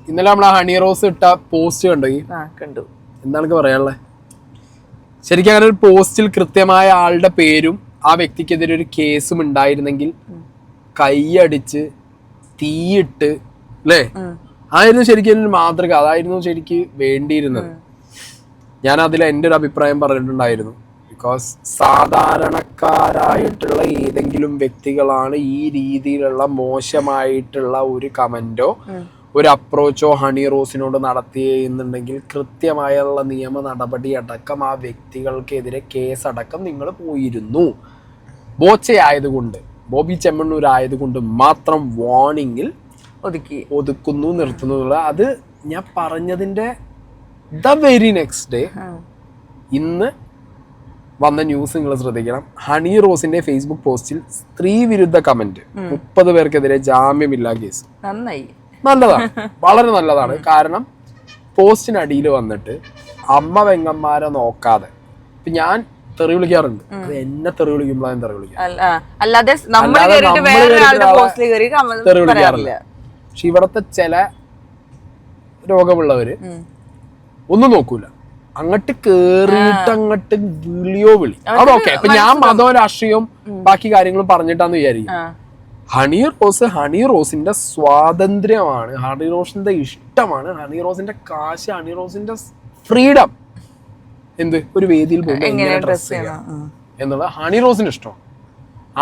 ഇന്നലെ നമ്മൾ ഹണി റോസ് ഇട്ട പോസ്റ്റ് കണ്ടു. എന്താണ് പറയാനുള്ളത്? ശരിക്കും അങ്ങനെ ഒരു പോസ്റ്റിൽ കൃത്യമായ ആളുടെ പേരും ആ വ്യക്തിക്കെതിരെ ഒരു കേസും ഉണ്ടായിരുന്നെങ്കിൽ കൈയടിച്ച് തീയിട്ട് അല്ലേ, ആയിരുന്നു ശരിക്കും ഒരു മാതൃക. അതായിരുന്നു ശരിക്ക് വേണ്ടിയിരുന്നത്. ഞാൻ അതിൽ എൻ്റെ ഒരു അഭിപ്രായം പറഞ്ഞിട്ടുണ്ടായിരുന്നു. ബിക്കോസ് സാധാരണക്കാരായിട്ടുള്ള ഏതെങ്കിലും വ്യക്തികളാണ് ഈ രീതിയിലുള്ള മോശമായിട്ടുള്ള ഒരു കമന്റോ ഒരു അപ്രോച്ചോ ഹണി റോസിനോട് നടത്തിയെന്നുണ്ടെങ്കിൽ കൃത്യമായുള്ള നിയമ നടപടി അടക്കം ആ വ്യക്തികൾക്കെതിരെ കേസടക്കം നിങ്ങൾ പോയിരുന്നു. ബോച്ചയായതുകൊണ്ട്, ബോബി ചെമ്മണ്ണൂർ ആയതുകൊണ്ട് മാത്രം വാർണിംഗിൽ ഒതുക്കുന്നു, നിർത്തുന്നു. അത് ഞാൻ പറഞ്ഞതിൻ്റെ ദ വെരി നെക്സ്റ്റ് ഡേ ഇന്ന് വന്ന ന്യൂസ് നിങ്ങൾ ശ്രദ്ധിക്കണം. ഹണി റോസിന്റെ ഫേസ്ബുക്ക് പോസ്റ്റിൽ സ്ത്രീ വിരുദ്ധ കമന്റ്, 30 പേർക്കെതിരെ ജാമ്യമില്ലാ കേസ്. നല്ലതാണ്, വളരെ നല്ലതാണ്. കാരണം പോസ്റ്റിനടിയിൽ വന്നിട്ട് അമ്മ പെങ്ങന്മാരെ നോക്കാതെ, ഇപ്പൊ ഞാൻ തെറി വിളിക്കാറുണ്ട്, അത് എന്നെ തെറി വിളിക്കുമ്പോഴാണ് തെറി വിളിക്കാം, തെറി വിളിക്കാറില്ല. പക്ഷെ ഇവിടത്തെ ചില രോഗമുള്ളവര് ഒന്നും നോക്കൂല, അങ്ങോട്ട് കേറിയിട്ട് അങ്ങോട്ട് വിളിയോ വിളി. അതൊക്കെ ഇപ്പൊ ഞാൻ മതവും രാഷ്ട്രീയവും ബാക്കി കാര്യങ്ങളും പറഞ്ഞിട്ടാന്ന് വിചാരിക്കും. ഹണി റോസിന്റെ സ്വാതന്ത്ര്യമാണ്, ഹണി റോസിന്റെ ഇഷ്ടമാണ്, ഹണി റോസിന്റെ കാശ്, ഹണി റോസിന്റെ ഫ്രീഡം. എന്ത് ഒരു വേദിയിൽ പോകുമ്പോൾ എങ്ങനെ ഡ്രസ് ചെയ്യണം എന്നുള്ള ഹണി റോസിന്റെ ഇഷ്ടമാണ്.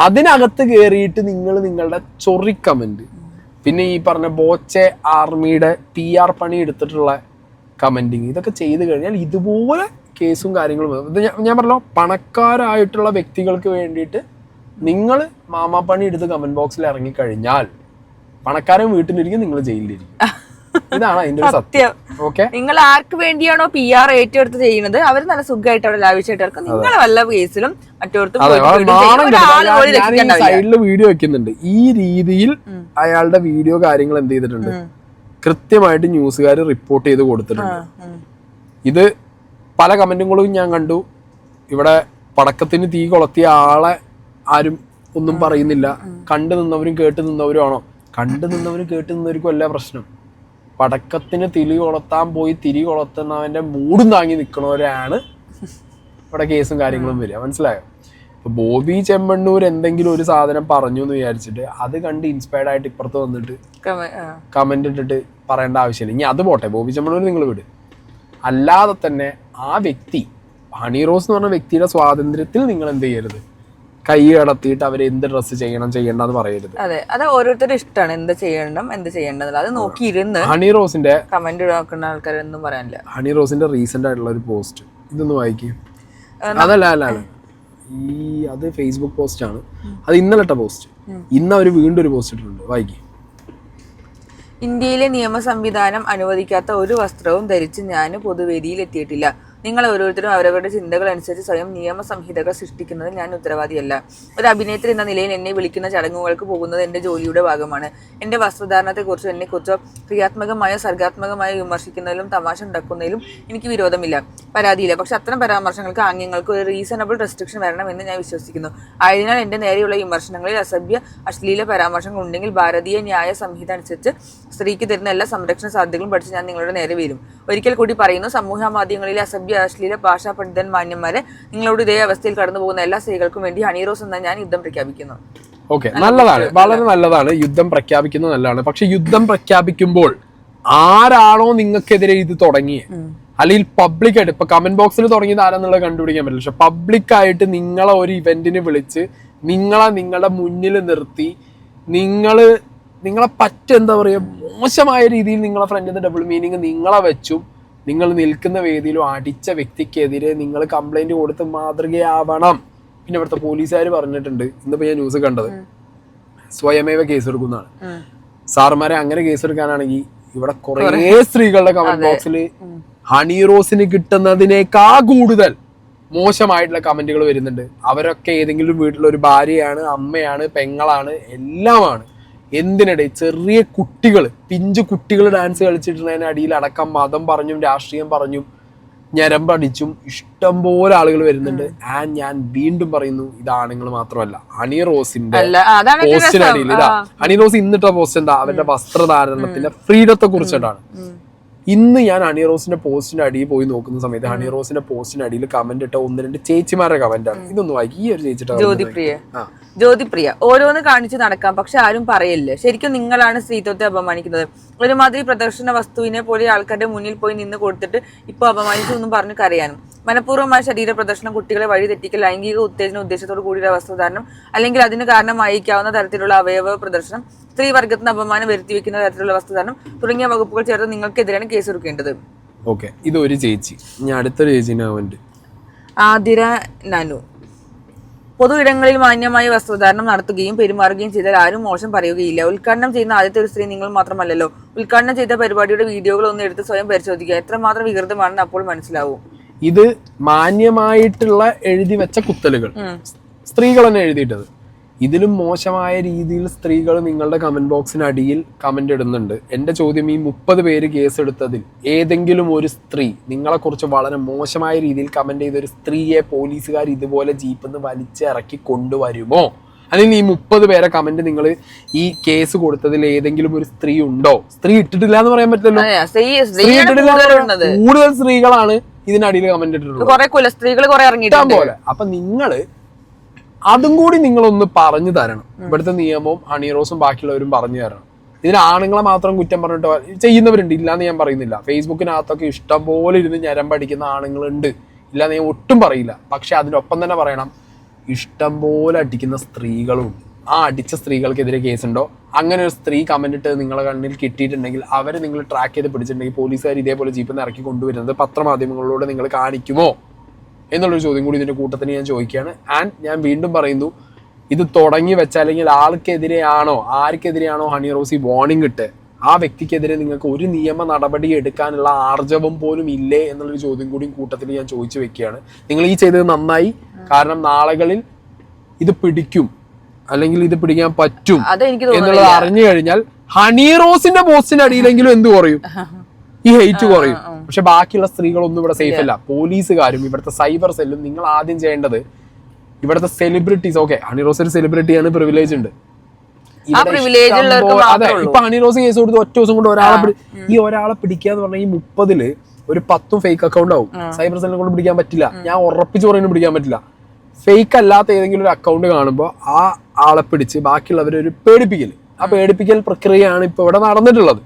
അതിനകത്ത് കേറിയിട്ട് നിങ്ങൾ നിങ്ങളുടെ ചൊറി കമന്റ്, പിന്നെ ഈ പറഞ്ഞ ബോച്ചെ ആർമിയുടെ PR പണി എടുത്തിട്ടുള്ള കമന്റിങ്, ഇതൊക്കെ ചെയ്ത് കഴിഞ്ഞാൽ ഇതുപോലെ കേസും കാര്യങ്ങളും. ഞാൻ പറഞ്ഞല്ലോ, പണക്കാരായിട്ടുള്ള വ്യക്തികൾക്ക് വേണ്ടിയിട്ട് നിങ്ങൾ മാമാപ്പണി എടുത്ത് കമന്റ് ബോക്സിൽ ഇറങ്ങിക്കഴിഞ്ഞാൽ പണക്കാരൻ വീട്ടിലിരിക്കും, നിങ്ങൾ ജയിലിലിരിക്കും. ഇതാണ് അതിന്റെ സത്യം. ഓക്കെ, നിങ്ങൾ ആർക്ക് വേണ്ടിയാണോ PR ഏറ്റെടുത്ത് ചെയ്യുന്നത് അവർ നല്ല സുഖമായിട്ട് അവിടെ ലാവിച്ചായിട്ട് നിങ്ങൾ വല്ല കേസിലും സൈഡില് വീഡിയോ വെക്കുന്നുണ്ട്. ഈ രീതിയിൽ അയാളുടെ വീഡിയോ കാര്യങ്ങൾ എന്ത് ചെയ്തിട്ടുണ്ട്, കൃത്യമായിട്ട് ന്യൂസുകാർ റിപ്പോർട്ട് ചെയ്ത് കൊടുത്തിട്ടുണ്ട്. ഇത് പല കമന്റുകളും ഞാൻ കണ്ടു. ഇവിടെ പടക്കത്തിന് തീ കൊളുത്തിയ ആളെ ആരും ഒന്നും പറയുന്നില്ല. കണ്ടു നിന്നവരും കേട്ട് നിന്നവരും ആണോ? കണ്ടു നിന്നവരും കേട്ട് നിന്നവർക്കും അല്ല പ്രശ്നം. പടക്കത്തിന് തിരി കൊളുത്താൻ പോയി തിരി കൊളുത്തുന്നവന്റെ മൂടും താങ്ങി നിൽക്കണവരാണ് ഇവിടെ കേസും കാര്യങ്ങളും വരിക. മനസ്സിലായോ? ഇപ്പൊ ബോബി ചെമ്മണ്ണൂർ എന്തെങ്കിലും ഒരു സാധനം പറഞ്ഞു എന്ന് വിചാരിച്ചിട്ട് അത് കണ്ട് ഇൻസ്പയർഡ് ആയിട്ട് ഇപ്പുറത്ത് വന്നിട്ട് കമന്റ് ഇട്ടിട്ട് പറയേണ്ട ആവശ്യമില്ല. ഇനി അത് പോട്ടെ, ബോബി ചെമ്മണ്ണൂർ നിങ്ങൾ വിട്. അല്ലാതെ തന്നെ ആ വ്യക്തി, ഹണി റോസ് എന്ന് പറഞ്ഞ വ്യക്തിയുടെ സ്വാതന്ത്ര്യത്തിൽ നിങ്ങൾ എന്ത് ചെയ്യരുത്, കൈ കടത്തിയിട്ട് അവര് എന്ത് ഡ്രസ്സ് ചെയ്യണ്ടെന്ന് പറയരുത്. അതെ, അത് ഓരോരുത്തരുടെ ഇഷ്ടമാണ് എന്ത് ചെയ്യണം എന്ത് ചെയ്യേണ്ടത്. അത് നോക്കിയിരുന്ന് ഹണി റോസിന്റെ കമന്റ് നോക്കുന്ന ആൾക്കാരൊന്നും പറയാനില്ല. ഹണി റോസിന്റെ റീസെന്റ് ആയിട്ടുള്ള ഒരു പോസ്റ്റ് ഇതൊന്ന് വായിക്കും. അതല്ല അത് ഫേസ്ബുക്ക് പോസ്റ്റ് ആണ്. അത് ഇന്നലത്തെ പോസ്റ്റ്. ഇന്ന് അവര് വീണ്ടും ഒരു പോസ്റ്റ് ഇട്ടിട്ടുണ്ട്, വായിക്കും. ഇന്ത്യയിലെ നിയമ സംവിധാനം അനുവദിക്കാത്ത ഒരു വസ്ത്രവും ധരിച്ച് ഞാൻ പൊതുവേദിയിൽ എത്തിയിട്ടില്ല. നിങ്ങൾ ഓരോരുത്തരും അവരവരുടെ ചിന്തകൾ അനുസരിച്ച് സ്വയം നിയമ സംഹിതകൾ സൃഷ്ടിക്കുന്നതിൽ ഞാൻ ഉത്തരവാദിയല്ല. ഒരു അഭിനേത്രി എന്ന നിലയിൽ എന്നെ വിളിക്കുന്ന ചടങ്ങുകൾക്ക് പോകുന്നത് എൻ്റെ ജോലിയുടെ ഭാഗമാണ്. എൻ്റെ വസ്ത്രധാരണത്തെക്കുറിച്ചോ എന്നെക്കുറിച്ചോ ക്രിയാത്മകമായോ സർഗാത്മകമായോ വിമർശിക്കുന്നതിലും തമാശ ഉണ്ടാക്കുന്നതിലും എനിക്ക് വിരോധമില്ല, പരാതിയില്ല. പക്ഷെ അത്തരം പരാമർശങ്ങൾക്ക് ആംഗ്യങ്ങൾക്ക് ഒരു റീസണബിൾ റെസ്ട്രിക്ഷൻ വരണമെന്ന് ഞാൻ വിശ്വസിക്കുന്നു. ആയതിനാൽ എൻ്റെ നേരെയുള്ള വിമർശനങ്ങളിൽ അസഭ്യ അശ്ലീല പരാമർശങ്ങൾ ഉണ്ടെങ്കിൽ ഭാരതീയ ന്യായ സംഹിത അനുസരിച്ച് സ്ത്രീക്ക് തരുന്ന എല്ലാ സംരക്ഷണ സാധ്യതകളും പഠിച്ച് ഞാൻ നിങ്ങളുടെ നേരെ വരും. ഒരിക്കൽ കൂടി പറയുന്നു, സമൂഹ മാധ്യമങ്ങളിലെ അസഭ്യ അശ്ലീല ഭാഷാ പണ്ഡിതൻ മാന്യന്മാരെ, നിങ്ങളോട് ഇതേ അവസ്ഥയിൽ കടന്നു പോകുന്ന എല്ലാ സ്ത്രീകൾക്കും വേണ്ടി ഹണി റോസ് എന്ന ഞാൻ യുദ്ധം പ്രഖ്യാപിക്കുന്നു. ഓക്കെ, നല്ലതാണ്, വളരെ നല്ലതാണ്. യുദ്ധം പ്രഖ്യാപിക്കുന്നത് നല്ലതാണ്. പക്ഷെ യുദ്ധം പ്രഖ്യാപിക്കുമ്പോൾ ആരാണോ നിങ്ങൾക്കെതിരെ ഇത് തുടങ്ങിയത്, അല്ലെങ്കിൽ പബ്ലിക്കായിട്ട് ഇപ്പൊ കമന്റ് ബോക്സിൽ തുടങ്ങിയത് ആരാന്നുള്ളത് കണ്ടുപിടിക്കാൻ പറ്റില്ല. പക്ഷെ പബ്ലിക്കായിട്ട് നിങ്ങളെ ഒരു ഇവന്റിന് വിളിച്ച് നിങ്ങളുടെ മുന്നിൽ നിർത്തി നിങ്ങളെ എന്താ പറയുക, മോശമായ രീതിയിൽ നിങ്ങളെ ഫ്രണ്ടിന്റെ ഡബിൾ മീനിങ് നിങ്ങളെ വെച്ചും നിങ്ങൾ നിൽക്കുന്ന വേദിയിലും അടിച്ച വ്യക്തിക്കെതിരെ നിങ്ങൾ കംപ്ലൈന്റ് കൊടുത്ത് മാതൃകയാവണം. പിന്നെ ഇവിടുത്തെ പോലീസുകാർ പറഞ്ഞിട്ടുണ്ട്, ഇന്നിപ്പോ ഞാൻ ന്യൂസ് കണ്ടത്, സ്വയമേവ കേസെടുക്കുന്നതാണ്. സാറുമാരെ അങ്ങനെ കേസെടുക്കാനാണെങ്കിൽ ഇവിടെ കുറെ സ്ത്രീകളുടെ കമന്റ് ബോക്സിൽ ഹണി റോസിന് കിട്ടുന്നതിനേക്കാ കൂടുതൽ മോശമായിട്ടുള്ള കമന്റുകൾ വരുന്നുണ്ട്. അവരൊക്കെ ഏതെങ്കിലും വീട്ടിലൊരു ഒരു ഭാര്യയാണ്, അമ്മയാണ്, പെങ്ങളാണ്, എല്ലാമാണ്. എന്തിനിടെ ചെറിയ കുട്ടികൾ, പിഞ്ചു കുട്ടികൾ ഡാൻസ് കളിച്ചിട്ടുള്ളതിന് അടിയിൽ അടക്കം മതം പറഞ്ഞും രാഷ്ട്രീയം പറഞ്ഞും ഞരമ്പടിച്ചും ഇഷ്ടംപോലെ ആളുകൾ വരുന്നുണ്ട്. ആൻഡ് ഞാൻ വീണ്ടും പറയുന്നു, ഇത് ആണുങ്ങൾ മാത്രമല്ല, ഹണി റോസിന്റെ പോസ്റ്റിനടിയിൽ ഇതാ, ഹണി റോസ് ഇന്നിട്ട പോസ്റ്റ് എന്താ, അവരുടെ വസ്ത്രധാരണത്തിന്റെ ഫ്രീഡത്തെ കുറിച്ചിട്ടാണ്. ഇന്ന് ഞാൻ ഹണി റോസിന്റെ പോസ്റ്റിന്റെ അടിയിൽ പോയി നോക്കുന്ന സമയത്ത് ഹണി റോസിന്റെ പോസ്റ്റിന്റെ അടിയിൽ കമന്റ് ഇട്ട 1-2 ചേച്ചിമാരുടെ കമന്റാണ്. ഇതൊന്നും വായിക്കും. ഈ ഒരു ചേച്ചിയുടെ ജ്യോതിപ്രിയ, ഓരോന്ന് കാണിച്ച് നടക്കാം, പക്ഷെ ആരും പറയില്ലേ. ശരിക്കും നിങ്ങളാണ് സ്ത്രീത്വത്തെ അപമാനിക്കുന്നത്. ഒരുമാതിരി പ്രദർശന വസ്തുവിനെ പോലെ ആൾക്കാരുടെ മുന്നിൽ പോയി നിന്ന് കൊടുത്തിട്ട് ഇപ്പൊ അപമാനിച്ചു എന്നും പറഞ്ഞു കരയാനും. മനഃപൂർവ്വമായ ശരീര പ്രദർശനം, കുട്ടികളെ വഴി തെറ്റിക്കൽ, ലൈംഗിക ഉത്തേജന ഉദ്ദേശത്തോട് കൂടിയ വസ്ത്രധാരണം, അല്ലെങ്കിൽ അതിന് കാരണമായിരിക്കാവുന്ന തരത്തിലുള്ള അവയവ പ്രദർശനം, സ്ത്രീ വർഗത്തിന് അപമാനം വരുത്തി വെക്കുന്ന തരത്തിലുള്ള വസ്ത്രധാരണം തുടങ്ങിയ വകുപ്പുകൾ ചേർത്ത് നിങ്ങൾക്കെതിരെയാണ് കേസ് എടുക്കേണ്ടത്. ഓക്കെ, ഇതൊരു ചേച്ചി. ഞാൻ അടുത്തൊരു ചേച്ചിനെ ആതിര നനു. പൊതു ഇടങ്ങളിൽ മാന്യമായ വസ്ത്രധാരണം നടത്തുകയും പെരുമാറുകയും ചെയ്താൽ ആരും മോശം പറയുകയില്ല. ഉദ്ഘാടനം ചെയ്യുന്ന ആദ്യത്തെ ഒരു സ്ത്രീ നിങ്ങൾ മാത്രമല്ലല്ലോ. ഉദ്ഘാടനം ചെയ്ത പരിപാടിയുടെ വീഡിയോകൾ ഒന്ന് എടുത്ത് സ്വയം പരിശോധിക്കുക. എത്രമാത്രം വികൃതമാണെന്ന് അപ്പോൾ മനസ്സിലാവും. ഇത് മാന്യമായിട്ടുള്ള എഴുതി വെച്ച കുത്തലുകൾ സ്ത്രീകൾ തന്നെ എഴുതിയിട്ടത്. ഇതിലും മോശമായ രീതിയിൽ സ്ത്രീകൾ നിങ്ങളുടെ കമന്റ് ബോക്സിനടിയിൽ കമന്റ് ഇടുന്നുണ്ട്. എന്റെ ചോദ്യം, ഈ 30 പേര് കേസെടുത്തതിൽ ഏതെങ്കിലും ഒരു സ്ത്രീ നിങ്ങളെക്കുറിച്ച് വളരെ മോശമായ രീതിയിൽ കമന്റ് ചെയ്ത ഒരു സ്ത്രീയെ പോലീസുകാർ ഇതുപോലെ ജീപ്പിന്ന് വലിച്ചിറക്കി കൊണ്ടുവരുമോ? അല്ലെങ്കിൽ ഈ 30 പേരെ കമന്റ് നിങ്ങൾ ഈ കേസ് കൊടുത്തതിൽ ഏതെങ്കിലും ഒരു സ്ത്രീ ഉണ്ടോ? സ്ത്രീ ഇട്ടിട്ടില്ല എന്ന് പറയാൻ പറ്റില്ലല്ലോ. സ്ത്രീ ഇട്ടിട്ടില്ല. കൂടുതൽ സ്ത്രീകളാണ് ഇതിനടിയിൽ കമന്റ് ഇട്ടിട്ടുള്ളത് പോലെ. അപ്പൊ നിങ്ങള് അതും കൂടി നിങ്ങളൊന്ന് പറഞ്ഞു തരണം. ഇവിടുത്തെ നിയമവും ഹണി റോസും ബാക്കിയുള്ളവരും പറഞ്ഞു തരണം. ഇതിന് ആണുങ്ങളെ മാത്രം കുറ്റം പറഞ്ഞിട്ട് ചെയ്യുന്നവരുണ്ട്, ഇല്ലാന്ന് ഞാൻ പറയുന്നില്ല. ഫേസ്ബുക്കിനകത്തൊക്കെ ഇഷ്ടം പോലെ ഇരുന്ന് ഞരമ്പടിക്കുന്ന ആണുങ്ങളുണ്ട്, ഇല്ലാന്ന് ഞാൻ ഒട്ടും പറയില്ല. പക്ഷെ അതിനൊപ്പം തന്നെ പറയണം, ഇഷ്ടം പോലെ അടിക്കുന്ന സ്ത്രീകളും ആ അടിച്ച സ്ത്രീകൾക്കെതിരെ കേസുണ്ടോ? അങ്ങനെ ഒരു സ്ത്രീ കമന്റ് ഇട്ട് നിങ്ങളെ കണ്ണിൽ കിട്ടിയിട്ടുണ്ടെങ്കിൽ അവരെ നിങ്ങൾ ട്രാക്ക് ചെയ്ത് പിടിച്ചിട്ടുണ്ടെങ്കിൽ പോലീസുകാർ ഇതേപോലെ ജീപ്പിൽ നിന്ന് ഇറക്കി കൊണ്ടുവരുന്നത് പത്രമാധ്യമങ്ങളിലൂടെ നിങ്ങൾ കാണിക്കുമോ എന്നുള്ളൊരു ചോദ്യം കൂടി ഇതിന്റെ കൂട്ടത്തിന് ഞാൻ ചോദിക്കുകയാണ്. ആൻഡ് ഞാൻ വീണ്ടും പറയുന്നു, ഇത് തുടങ്ങി വെച്ച അല്ലെങ്കിൽ ആർക്കെതിരെയാണോ ഹണി റോസി വാർണിംഗ് ഇട്ട് ആ വ്യക്തിക്കെതിരെ നിങ്ങൾക്ക് ഒരു നിയമ നടപടി എടുക്കാനുള്ള ആർജവം പോലും ഇല്ലേ എന്നുള്ളൊരു ചോദ്യം കൂടി കൂട്ടത്തിൽ ഞാൻ ചോദിച്ചു വെക്കുകയാണ്. നിങ്ങൾ ഈ ചെയ്തത് നന്നായി. കാരണം നാളുകളിൽ ഇത് പിടിക്കും, അല്ലെങ്കിൽ ഇത് പിടിക്കാൻ പറ്റും എന്നുള്ളത് അറിഞ്ഞു കഴിഞ്ഞാൽ ഹണി റോസിന്റെ പോസ്റ്റിന്റെ അടിയിലെങ്കിലും എന്ത് കുറയും? ഈ ഹെയ്റ്റ് കുറയും. പക്ഷെ ബാക്കിയുള്ള സ്ത്രീകളൊന്നും ഇവിടെ സേഫ് അല്ല. പോലീസുകാരും ഇവിടുത്തെ സൈബർ സെല്ലും നിങ്ങൾ ആദ്യം ചെയ്യേണ്ടത്, ഇവിടുത്തെ സെലിബ്രിറ്റീസ്, ഓക്കെ ഹണി റോസ് ഒരു സെലിബ്രിറ്റിയാണ്, പ്രിവിലേജ് ഉണ്ട്. അതെ, ഇപ്പൊ ഹണി റോസ് കേസ് കൊടുത്ത് ഒറ്റ ദിവസം കൊണ്ട് ഒരാളെ പിടിക്കുക എന്ന് പറഞ്ഞാൽ ഈ 30-ല് ഒരു 10 ഫേക്ക് അക്കൗണ്ട് ആവും. സൈബർ സെല്ലിനെ കൊണ്ട് പിടിക്കാൻ പറ്റില്ല. ഞാൻ ഉറപ്പിച്ച് പറയുന്നത് പിടിക്കാൻ പറ്റില്ല. ഫേക്ക് അല്ലാത്ത ഏതെങ്കിലും ഒരു അക്കൗണ്ട് കാണുമ്പോൾ ആ ആളെ പിടിച്ച് ബാക്കിയുള്ളവരെ ഒരു ആ പേടിപ്പിക്കൽ പ്രക്രിയയാണ് ഇപ്പൊ ഇവിടെ നടന്നിട്ടുള്ളത്.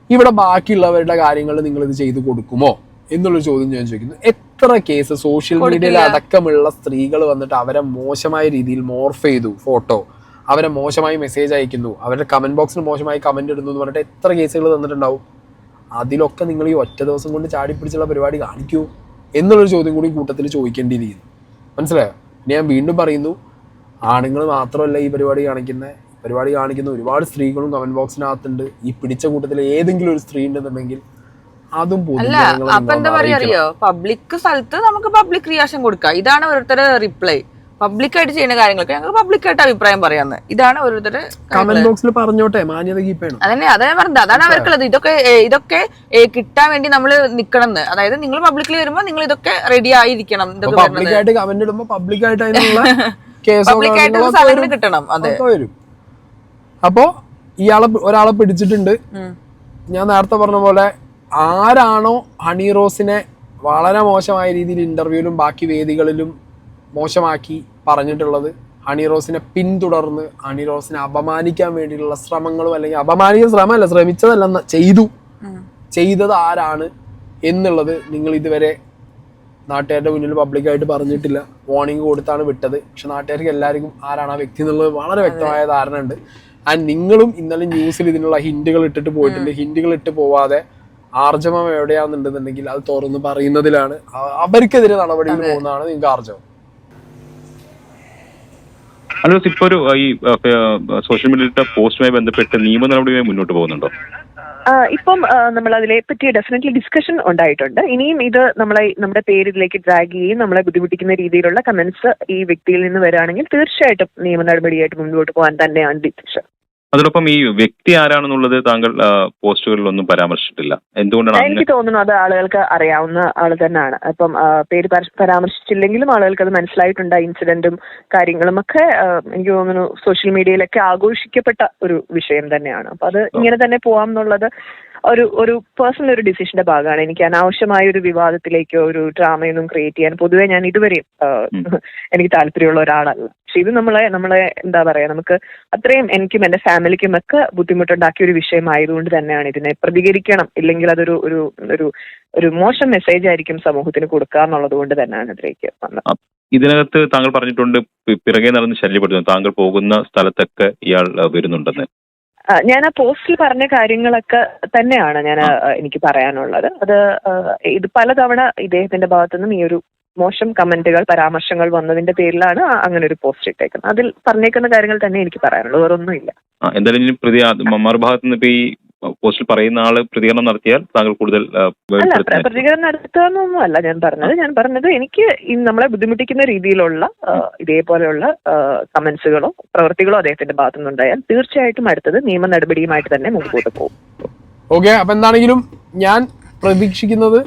ഇവിടെ ബാക്കിയുള്ളവരുടെ കാര്യങ്ങൾ നിങ്ങൾ ഇത് ചെയ്തു കൊടുക്കുമോ എന്നുള്ളൊരു ചോദ്യം ഞാൻ ചോദിക്കുന്നു. എത്ര കേസ് സോഷ്യൽ മീഡിയയിൽ അടക്കമുള്ള സ്ത്രീകൾ വന്നിട്ട് അവരെ മോശമായ രീതിയിൽ മോർഫ് ചെയ്തു ഫോട്ടോ, അവരെ മോശമായി മെസ്സേജ് അയക്കുന്നു, അവരുടെ കമന്റ് ബോക്സിൽ മോശമായി കമന്റ് ഇടുന്നു എന്ന് പറഞ്ഞിട്ട് എത്ര കേസുകൾ തന്നിട്ടുണ്ടാവും. അതിലൊക്കെ നിങ്ങൾ ഈ ഒറ്റ ദിവസം കൊണ്ട് ചാടിപ്പിടിച്ചുള്ള പരിപാടി കാണിക്കൂ എന്നുള്ളൊരു ചോദ്യം കൂടി കൂട്ടത്തിൽ ചോദിക്കേണ്ടിയിരിക്കുന്നു. മനസ്സിലായോ? ഇനി ഞാൻ വീണ്ടും പറയുന്നു, ആണുങ്ങൾ മാത്രമല്ല ഈ പരിപാടി കാണിക്കുന്ന ഒരുപാട് സ്ത്രീകളും കമന്റ് ബോക്സിനകത്തുണ്ട്. ഈ പിടിച്ച കൂട്ടത്തിൽ ഏതെങ്കിലും ഒരു സ്ത്രീ ഉണ്ടെന്നുണ്ടെങ്കിൽ അതും അപ്പൊ എന്താ പറയാ, പബ്ലിക് സ്ഥലത്ത് നമുക്ക് പബ്ലിക് റിയാക്ഷൻ കൊടുക്കാം. ഇതാണ് ഓരോരുത്തരുടെ റിപ്ലൈ. പബ്ലിക്കായിട്ട് ചെയ്യുന്ന കാര്യങ്ങൾക്ക് ഞങ്ങൾക്ക് പബ്ലിക്കായിട്ട് അഭിപ്രായം പറയാന്ന്. ഇതാണ് ഓരോരുത്തരുടെ കമന്റ് ബോക്സിൽ പറഞ്ഞോട്ടെ, മാന്യത കീപ്പ് ചെയ്യണം. അതാണ് പറഞ്ഞത്. അതാണ് അവർക്കുള്ളത്. ഇതൊക്കെ കിട്ടാൻ വേണ്ടി നമ്മൾ നിക്കണം എന്ന്. അതായത് നിങ്ങൾ പബ്ലിക്കിൽ വരുമ്പോൾ നിങ്ങൾ ഇതൊക്കെ റെഡി ആയിരിക്കണം. പബ്ലിക്കായിട്ട് കമന്റ് ഇടുമ്പോ പബ്ലിക്കായിട്ട് സാധനങ്ങൾ കിട്ടണം. അതെ വരും. അപ്പോ ഒരാളെ പിടിച്ചിട്ടുണ്ട്. ഞാൻ നേരത്തെ പറഞ്ഞ പോലെ ആരാണോ ഹണി റോസിനെ വളരെ മോശമായ രീതിയിൽ ഇന്റർവ്യൂവിലും ബാക്കി വേദികളിലും മോശമാക്കി പറഞ്ഞിട്ടുള്ളത്, ഹണി റോസിനെ പിന്തുടർന്ന് ഹണി റോസിനെ അപമാനിക്കാൻ വേണ്ടിയിട്ടുള്ള ശ്രമങ്ങളും, അല്ലെങ്കിൽ അപമാനിക്കാൻ ശ്രമമല്ല, ശ്രമിച്ചതല്ല, ചെയ്തത് ആരാണ് എന്നുള്ളത് നിങ്ങൾ ഇതുവരെ നാട്ടുകാരുടെ മുന്നിൽ പബ്ലിക്കായിട്ട് പറഞ്ഞിട്ടില്ല. വാർണിംഗ് കൊടുത്താണ് വിട്ടത്. പക്ഷെ നാട്ടുകാർക്ക് എല്ലാവർക്കും ആരാണ് ആ വ്യക്തി എന്നുള്ളത് വളരെ വ്യക്തമായ ധാരണ ഉണ്ട്. ആൻഡ് നിങ്ങളും ഇന്നലെ ന്യൂസിൽ ഇതിനുള്ള ഹിന്റുകൾ ഇട്ടിട്ട് പോയിട്ടുണ്ട്. ഹിന്റുകൾ ഇട്ട് പോവാതെ ആർജവം എവിടെയാണെന്നുണ്ടെന്നുണ്ടെങ്കിൽ അത് തുറന്ന് പറയുന്നതിലാണ്, അവർക്കെതിരെ നടപടിയിൽ പോകുന്നതാണ് നിങ്ങൾക്ക് ആർജവം. ഇപ്പൊ ഒരു ഈ സോഷ്യൽ മീഡിയയുടെ പോസ്റ്റുമായി ബന്ധപ്പെട്ട് നിയമ നടപടിയുമായി മുന്നോട്ട് പോകുന്നുണ്ടോ? ഇപ്പം നമ്മൾ അതിനെ പറ്റി ഡെഫിനറ്റ്ലി ഡിസ്കഷൻ ഉണ്ടായിട്ടുണ്ട്. ഇനിയും ഇത് നമ്മുടെ പേര് ഇതിലേക്ക് ഡ്രാഗ് ചെയ്യും നമ്മളെ ബുദ്ധിമുട്ടിക്കുന്ന രീതിയിലുള്ള കമന്റ്സ് ഈ വ്യക്തിയിൽ നിന്ന് വരികയാണെങ്കിൽ തീർച്ചയായിട്ടും നിയമ നടപടിയായിട്ട് മുന്നോട്ട് പോകാൻ തന്നെയാണ് ഡിസിഷൻ. അതിനൊപ്പം ഈ വ്യക്തി ആരാണെന്നുള്ളത് താങ്കൾ പോസ്റ്റുകളിലൊന്നും പരാമർശിച്ചിട്ടില്ല. എന്തുകൊണ്ടാണ്? എനിക്ക് തോന്നുന്നു അത് ആളുകൾക്ക് അറിയാവുന്ന ആൾ തന്നെയാണ്. അപ്പം പേര് പരാമർശിച്ചില്ലെങ്കിലും ആളുകൾക്ക് അത് മനസ്സിലായിട്ടുണ്ട്. ഇൻസിഡന്റും കാര്യങ്ങളും ഒക്കെ എനിക്ക് തോന്നുന്നു സോഷ്യൽ മീഡിയയിലൊക്കെ ആഘോഷിക്കപ്പെട്ട ഒരു വിഷയം തന്നെയാണ്. അപ്പൊ അത് ഇങ്ങനെ തന്നെ പോവാം എന്നുള്ളത് ഒരു പേഴ്സണൽ ഒരു ഡിസിഷന്റെ ഭാഗമാണ്. എനിക്ക് അനാവശ്യമായ ഒരു വിവാദത്തിലേക്കോ ഒരു ഡ്രാമയൊന്നും ക്രിയേറ്റ് ചെയ്യാൻ പൊതുവെ ഞാൻ ഇതുവരെയും എനിക്ക് താല്പര്യമുള്ള ഒരാളല്ല. പക്ഷെ ഇത് നമ്മളെ എന്താ പറയാ, നമുക്ക് അത്രയും എനിക്കും എന്റെ ഫാമിലിക്കും ഒക്കെ ബുദ്ധിമുട്ടുണ്ടാക്കിയ ഒരു വിഷയമായതുകൊണ്ട് തന്നെയാണ് ഇതിനെ പ്രതികരിക്കണം, ഇല്ലെങ്കിൽ അതൊരു ഒരു ഒരു ഒരു മോശം മെസ്സേജ് ആയിരിക്കും സമൂഹത്തിന് കൊടുക്കുക എന്നുള്ളത് കൊണ്ട് തന്നെയാണ് ഇതിലേക്ക് വന്നത്. ഇതിനകത്ത് താങ്കൾ പറഞ്ഞിട്ടുണ്ട് പിറകെ നടന്ന് ശല്യപ്പെടുത്തുന്നു, താങ്കൾ പോകുന്ന സ്ഥലത്തൊക്കെ ഇയാൾ വരുന്നുണ്ടെന്ന്. ഞാൻ ആ പോസ്റ്റിൽ പറഞ്ഞ കാര്യങ്ങളൊക്കെ തന്നെയാണ് എനിക്ക് പറയാനുള്ളത്. ഇത് പലതവണ ഇദ്ദേഹത്തിന്റെ ഭാഗത്തുനിന്നും ഈ ഒരു മോശം കമന്റുകൾ പരാമർശങ്ങൾ വന്നതിന്റെ പേരിലാണ് അങ്ങനെ ഒരു പോസ്റ്റ് ഇട്ടേക്കുന്നത്. അതിൽ പറഞ്ഞേക്കുന്ന കാര്യങ്ങൾ തന്നെ എനിക്ക് പറയാനുള്ളൂ, വേറൊന്നുമില്ല. എന്തായാലും മറുഭാഗത്ത് നിന്ന് ഇപ്പൊ ഈ പോസ്റ്റിൽ പറയുന്ന ആള് പ്രതികരണം നടത്തിയാൽ താങ്കൾ കൂടുതൽ പ്രതികരണം നടത്തുകയെന്നൊന്നും അല്ല ഞാൻ പറഞ്ഞത് എനിക്ക് നമ്മളെ ബുദ്ധിമുട്ടിക്കുന്ന രീതിയിലുള്ള ഇതേപോലെയുള്ള കമന്റ്സുകളോ പ്രവൃത്തികളോ അദ്ദേഹത്തിന്റെ ഭാഗത്തുനിന്നുണ്ടായാൽ തീർച്ചയായിട്ടും അടുത്തത് നിയമ നടപടിയുമായിട്ട് തന്നെ മുമ്പോട്ട് പോകും. ഓക്കെ, അപ്പൊ എന്താണെങ്കിലും ഞാൻ പ്രതീക്ഷിക്കുന്നത്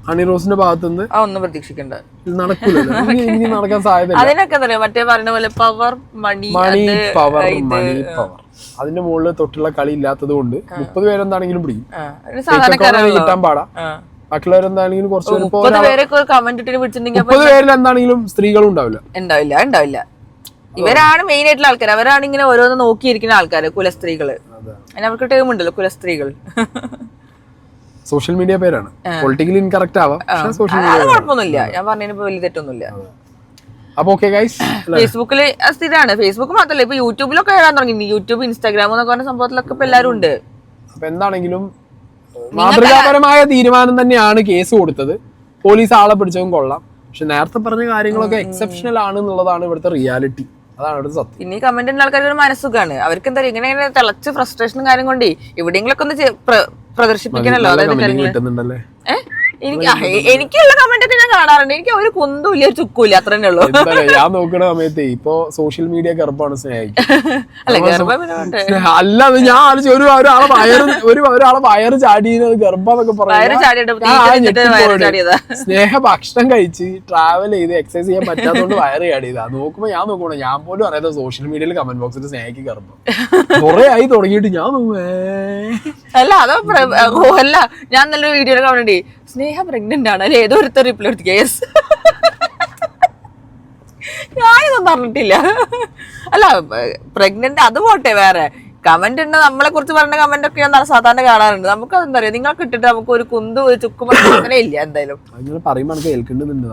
ഹണി റോസിന്റെ ഭാഗത്തുനിന്ന് ഒന്നും പ്രതീക്ഷിക്കണ്ട, നടക്കൂലല്ലോ, ഇനി നടക്കാൻ സാധ്യത. അതിനൊക്കെ മറ്റേ പറഞ്ഞ പോലെ പവർ മണി പവർ അതിന്റെ മുകളിൽ തൊട്ടുള്ള കളി ഇല്ലാത്തത് കൊണ്ട് 30 പേരെന്താണെങ്കിലും പിടിക്കും, കിട്ടാൻ പാടാ. ബാക്കിയുള്ളവരെന്താണെങ്കിലും കുറച്ച് 30 പേരിൽ എന്താണെങ്കിലും സ്ത്രീകളും ഉണ്ടാവില്ല. ഇവരാണ് മെയിൻ ആയിട്ടുള്ള ആൾക്കാർ, അവരാണ് ഇങ്ങനെ ഓരോന്ന് നോക്കിയിരിക്കുന്ന ആൾക്കാര്, കുലസ്ത്രീകള്. അവർക്ക് ടേം ഉണ്ടല്ലോ കുലസ്ത്രീകൾ. സോഷ്യൽ മീഡിയ പേരാണ്, പൊളിറ്റിക്കലി ഇൻകറക്റ്റ് ആവാം, സോഷ്യൽ മീഡിയ കുഴപ്പമൊന്നുമില്ല. ഞാൻ പറഞ്ഞതിന് വലിയ തെറ്റൊന്നുമില്ല. അപ്പൊ ഓക്കെ ഗൈസ്, ഫേസ്ബുക്കില് സ്ഥിരമാണ്. ഫേസ്ബുക്ക് മാത്രമല്ല, ഇപ്പൊ യൂട്യൂബിലൊക്കെ എഴുതാൻ തുടങ്ങി. യൂട്യൂബ്, ഇൻസ്റ്റാഗ്രാം എന്നൊക്കെ പറഞ്ഞ സംഭവത്തിലൊക്കെ ഇപ്പൊ എല്ലാവരും ഉണ്ട്. അപ്പൊ എന്താണെങ്കിലും മാതൃകാപരമായ തീരുമാനം തന്നെയാണ് കേസ് കൊടുത്തത്. പോലീസ് ആളെ പിടിച്ചതും കൊള്ളാം. പക്ഷെ നേരത്തെ പറഞ്ഞ കാര്യങ്ങളൊക്കെ എക്സെപ്ഷണൽ ആണ് എന്നുള്ളതാണ് ഇവിടുത്തെ റിയാലിറ്റി. അതാണ് ഇവിടുത്തെ സത്യം. പിന്നെ ഈ കമന്റ് ചെയ്യുന്ന ആൾക്കാർക്ക് ഒരു മനസ്സുഖാണ്. അവർക്ക് എന്താ ഇങ്ങനെ തിളച്ച് ഫ്രസ്ട്രേഷനും കാര്യം കൊണ്ട് എവിടെയെങ്കിലൊക്കെ ഒന്ന് പ്രദർശിപ്പിക്കണല്ലോ. കിട്ടുന്നുണ്ടല്ലേ? എനിക്കുള്ള കമന്റ് ഒക്കെ ഞാൻ കാണാറുണ്ട്. എനിക്ക് ഒരു കുന്തൂല്ല, ഒരു ചുക്കൂല്ല, അത്ര തന്നെ ഉള്ളൂ. ഞാൻ നോക്കുന്ന സമയത്ത് ഇപ്പൊ സോഷ്യൽ മീഡിയ ഗർഭമാണ് സ്നേഹിക്കും. അല്ല, അത് ഞാൻ ആലോചിച്ചു ഒരാളെ വയറ് ചാടിയത് ഗർഭന്നൊക്കെ പറഞ്ഞു. സ്നേഹ ഭക്ഷണം കഴിച്ച് ട്രാവൽ ചെയ്ത് എക്സസൈസ് ചെയ്യാൻ പറ്റാത്തതുകൊണ്ട് വയറ് ചാടിയതാ. നോക്കുമ്പോ ഞാൻ പോലും അറിയാത്ത സോഷ്യൽ മീഡിയയിൽ കമന്റ് ബോക്സിൽ സ്നേഹിക്ക് ഗർഭം കുറെ ആയി തുടങ്ങിയിട്ട് ഞാൻ അല്ല ഞാൻ നല്ലൊരു വീഡിയോ കമന്റ് സ്നേഹ പ്രഗ്നന്റ് ആണ് അല്ലെ, ഏതോ ഒരുത്തർ റിപ്ലൈ എടുത്തു കേസ്. ഞാനിതൊന്നും പറഞ്ഞിട്ടില്ല. അല്ല, പ്രഗ്നന്റ് അത് പോട്ടെ, വേറെ കമന്റ് ഉണ്ട് നമ്മളെ കുറിച്ച് പറഞ്ഞ കമന്റ് ഒക്കെ ഞാൻ സാധാരണ കാണാറുണ്ട്. നമുക്ക് അതെന്താ പറയാ, നിങ്ങൾക്ക് ഇട്ടിട്ട് നമുക്ക് ഒരു കുന്തു ഒരു ചുക്കും അങ്ങനെ ഇല്ല. എന്തായാലും പറയുമ്പോ കേൾക്കുന്നുണ്ട്.